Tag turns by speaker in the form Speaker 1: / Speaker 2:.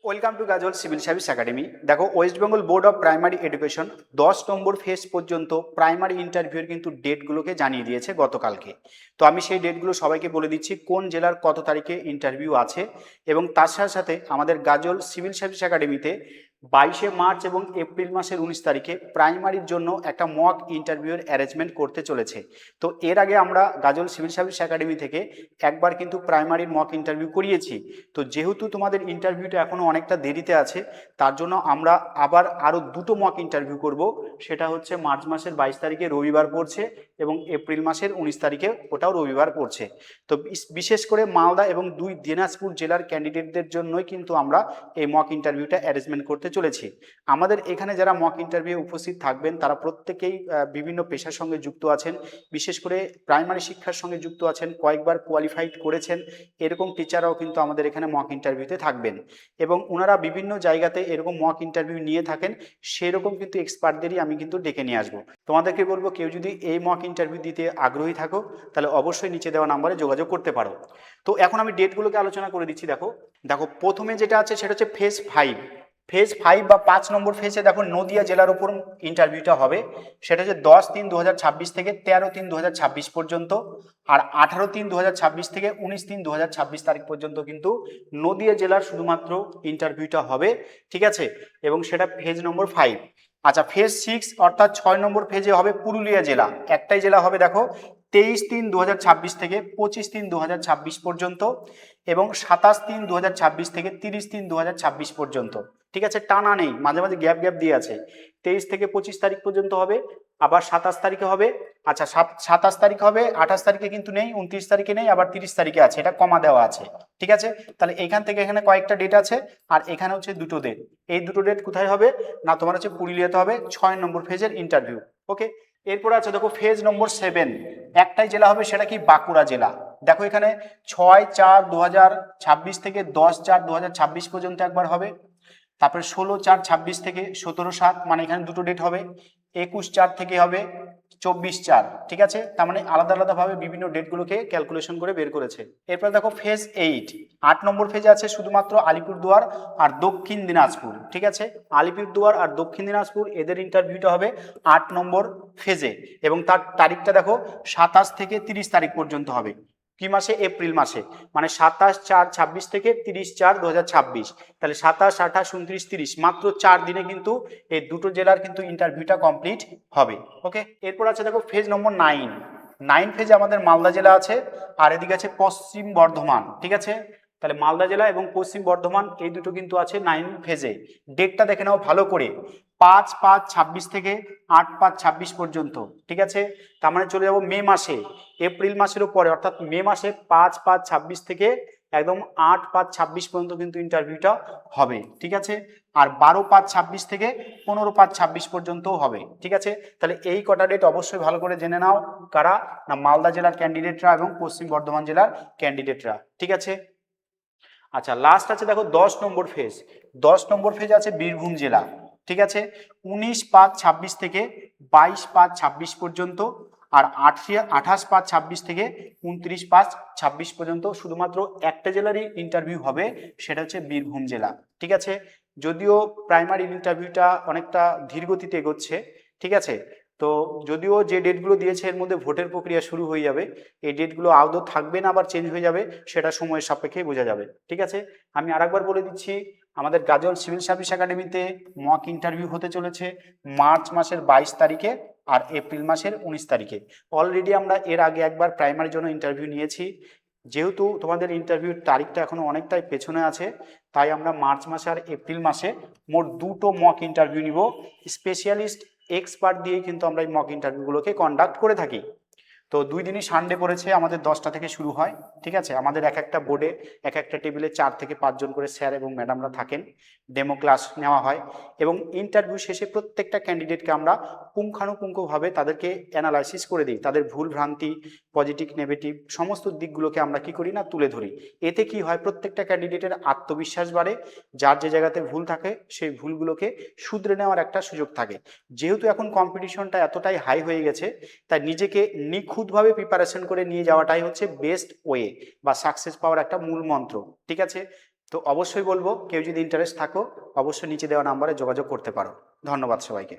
Speaker 1: Welcome to Gazal civil service academy. দেখো, West Bengal board of primary education 10 নম্বর phase পর্যন্ত primary ইন্টারভিউর কিন্তু ডেটগুলোকে জানিয়ে দিয়েছে গতকালকে। তো আমি সেই ডেটগুলো সবাইকে বলে দিচ্ছি কোন জেলার কত তারিখে ইন্টারভিউ আছে, এবং তার সাথে সাথে আমাদের গাজল সিভিল সার্ভিস একাডেমিতে 22শে মার্চ এবং এপ্রিল মাসের 19 তারিখে প্রাইমারির জন্য একটা মক ইন্টারভিউর অ্যারেঞ্জমেন্ট করতে চলেছে। তো এর আগে আমরা গাজল সিভিল সার্ভিস একাডেমি থেকে একবার কিন্তু প্রাইমারির মক ইন্টারভিউ করিয়েছি। তো যেহেতু তোমাদের ইন্টারভিউটা এখনও অনেকটা দেরিতে আছে, তার জন্য আমরা আবার আরও দুটো মক ইন্টারভিউ করব। সেটা হচ্ছে মার্চ মাসের 22 তারিখে রবিবার পড়ছে, এবং এপ্রিল মাসের 19 তারিখে ওটাও রবিবার পড়ছে। তো বিশেষ করে মালদা এবং দিনাজপুর জেলার ক্যান্ডিডেটদের জন্যই কিন্তু আমরা এই মক ইন্টারভিউটা অ্যারেঞ্জমেন্ট করতে চলেছি। আমাদের এখানে যারা মক ইন্টারভিউ উপস্থিত থাকবেন তারা প্রত্যেকেই বিভিন্ন পেশার সঙ্গে যুক্ত আছেন, বিশেষ করে প্রাইমারি শিক্ষার সঙ্গে যুক্ত আছেন, কয়েকবার কোয়ালিফাইড করেছেন, এরকম টিচাররাও কিন্তু আমাদের এখানে মক ইন্টারভিউতে থাকবেন, এবং ওনারা বিভিন্ন জায়গাতে এরকম মক ইন্টারভিউ নিয়ে থাকেন। সেরকম কিন্তু এক্সপার্টদেরই আমি কিন্তু ডেকে নিয়ে আসবো। তোমাদেরকে বলবো, কেউ যদি এই মক ইন্টারভিউ দিতে আগ্রহী থাকো তাহলে অবশ্যই নিচে দেওয়া নাম্বারে যোগাযোগ করতে পারো। তো এখন আমি ডেটগুলোকে আলোচনা করে দিচ্ছি। দেখো দেখো প্রথমে যেটা আছে সেটা হচ্ছে ফেজ 5 বা 5 নম্বর ফেজে দেখো নদিয়া জেলার উপর ইন্টারভিউটা হবে। সেটা হচ্ছে 10-3-2026 থেকে 13-3-2026 পর্যন্ত, আর 18-3-2026 থেকে 19-3-2026 তারিখ পর্যন্ত কিন্তু নদিয়া জেলার শুধুমাত্র ইন্টারভিউটা হবে। ঠিক আছে, এবং সেটা ফেজ নম্বর 5। আচ্ছা, ফেজ 6 অর্থাৎ 6 নম্বর ফেজে হবে পুরুলিয়া জেলা, একটাই জেলা হবে। দেখো 23-3-2026 থেকে 25-3-2026 পর্যন্ত, এবং 27-3-2026 থেকে 30-3-2026 পর্যন্ত। ঠিক আছে, টানা নেই, মাঝে মাঝে গ্যাপ গ্যাপ দিয়ে আছে। 23 থেকে 25 তারিখ পর্যন্ত হবে, আবার 27 তারিখে হবে। আচ্ছা, 27 তারিখ হবে, 28 তারিখে কিন্তু নেই, 29 তারিখে নেই, আবার 30 তারিখে আছে, এটা কমা দেওয়া আছে। ঠিক আছে, তাহলে এখান থেকে এখানে কয়েকটা ডেট আছে, আর এখানে হচ্ছে দুটো ডেট। এই দুটো ডেট কোথায় হবে না, তোমার হচ্ছে পুরুলিয়াতে হবে 6 নম্বর ফেজের ইন্টারভিউ। ওকে, এরপর আছে দেখো ফেজ নম্বর 7, একটাই জেলা হবে, সেটা কি বাঁকুড়া জেলা। দেখো এখানে 6-4-2026 থেকে 10-4-2026 পর্যন্ত একবার হবে, তারপরে 16-4-26 থেকে 17-7, মানে এখানে দুটো ডেট হবে। 21-4 থেকে হবে 24-4। ঠিক আছে, তার মানে আলাদা আলাদা ভাবে বিভিন্ন ডেটগুলোকে ক্যালকুলেশন করে বের করেছে। এরপর দেখো ফেজ 8 নম্বর ফেজে আছে শুধুমাত্র আলিপুরদুয়ার আর দক্ষিণ দিনাজপুর। ঠিক আছে, আলিপুরদুয়ার আর দক্ষিণ দিনাজপুর এদের ইন্টারভিউটা হবে 8 নম্বর ফেজে, এবং তার তারিখটা দেখো 27 থেকে 30 তারিখ পর্যন্ত হবে। কি মাসে? এপ্রিল মাসে, মানে 27-4-26 থেকে 30-4-2026। তাহলে 27-28-29-30, মাত্র 4 দিনে কিন্তু এই দুটো জেলার কিন্তু ইন্টারভিউটা কমপ্লিট হবে। ওকে, এরপর আছে দেখো ফেজ নম্বর 9 ফেজে আমাদের মালদা জেলা আছে, আর এদিকে আছে পশ্চিম বর্ধমান। ঠিক আছে, তাহলে মালদা জেলা এবং পশ্চিম বর্ধমান এই দুটো কিন্তু আছে 9 ফেজে। ডেটটা দেখে নাও ভালো করে, 5-5-26 থেকে 8-5-26 পর্যন্ত। ঠিক আছে, তার মানে চলে যাবো মে মাসে, এপ্রিল মাসেরও পরে, অর্থাৎ মে মাসে 5-5-26 থেকে একদম 8-5-26 পর্যন্ত কিন্তু ইন্টারভিউটা হবে। ঠিক আছে, আর 12-5-26 থেকে 15-5-26 পর্যন্তও হবে। ঠিক আছে, তাহলে এই কটা ডেট অবশ্যই ভালো করে জেনে নাও। কারা না, মালদা জেলার ক্যান্ডিডেটরা এবং পশ্চিম বর্ধমান জেলার ক্যান্ডিডেটরা। ঠিক আছে, আচ্ছা লাস্ট আছে দেখো 10 নম্বর ফেজ আছে বীরভূম জেলা। ঠিক আছে, 19-5-26 থেকে 22-5-26 পর্যন্ত, আর 28-5-26 থেকে 29-5-26 পর্যন্ত শুধুমাত্র একটা জেলারই ইন্টারভিউ হবে, সেটা হচ্ছে বীরভূম জেলা। ঠিক আছে, যদিও প্রাইমারি ইন্টারভিউটা অনেকটা ধীর গতিতে এগোচ্ছে। ঠিক আছে, তো যদিও যে ডেটগুলো দিয়েছে এর মধ্যে ভোটের প্রক্রিয়া শুরু হয়ে যাবে, এই ডেটগুলো আদৌ থাকবে না আবার চেঞ্জ হয়ে যাবে, সেটা সময়ের সাপেক্ষে বোঝা যাবে। ঠিক আছে, আমি আরেকবার বলে দিচ্ছি, আমাদের গাজল সিভিল সার্ভিস একাডেমিতে মক ইন্টারভিউ হতে চলেছে মার্চ মাসের 22 তারিখে আর এপ্রিল মাসের 19 তারিখে। অলরেডি আমরা এর আগে একবার প্রাইমারির জন্য ইন্টারভিউ নিয়েছি। যেহেতু তোমাদের ইন্টারভিউর তারিখটা এখনো অনেকটাই পেছনে আছে, তাই আমরা মার্চ মাসে আর এপ্রিল মাসে মোট দুটো মক ইন্টারভিউ নিব। স্পেশালিস্ট এক্সপার্ট দিয়ে কিন্তু আমরা এই মক ইন্টারভিউগুলোকে কন্ডাক্ট করে থাকি। তো 2 দিনই সানডে পড়েছে, আমাদের 10টা থেকে শুরু হয়। ঠিক আছে, আমাদের এক একটা বোর্ডে এক একটা টেবিলে 4 থেকে 5 জন করে স্যার এবং ম্যাডামরা থাকেন, ডেমো ক্লাস নেওয়া হয়, এবং ইন্টারভিউ শেষে প্রত্যেকটা ক্যান্ডিডেটকে আমরা পুঙ্খানুপুঙ্খভাবে তাদেরকে অ্যানালাইসিস করে দিই, তাদের ভুল ভ্রান্তি, পজিটিভ নেগেটিভ সমস্ত দিকগুলোকে আমরা কি করি না, তুলে ধরি। এতে কি হয়, প্রত্যেকটা ক্যান্ডিডেটের আত্মবিশ্বাস বাড়ে, যার যে জায়গাতে ভুল থাকে সেই ভুলগুলোকে শুধরে নেওয়ার একটা সুযোগ থাকে। যেহেতু এখন কম্পিটিশনটা এতটাই হাই হয়ে গেছে, তাই নিজেকে নিখুঁতভাবে প্রিপারেশন করে নিয়ে যাওয়াটাই হচ্ছে বেস্ট ওয়ে বা সাকসেস পাওয়ার একটা মূল মন্ত্র। ঠিক আছে, তো অবশ্যই বলবো কেউ যদি ইন্টারেস্ট থাকো অবশ্যই নিচে দেওয়া নাম্বারে যোগাযোগ করতে পারো। ধন্যবাদ সবাইকে।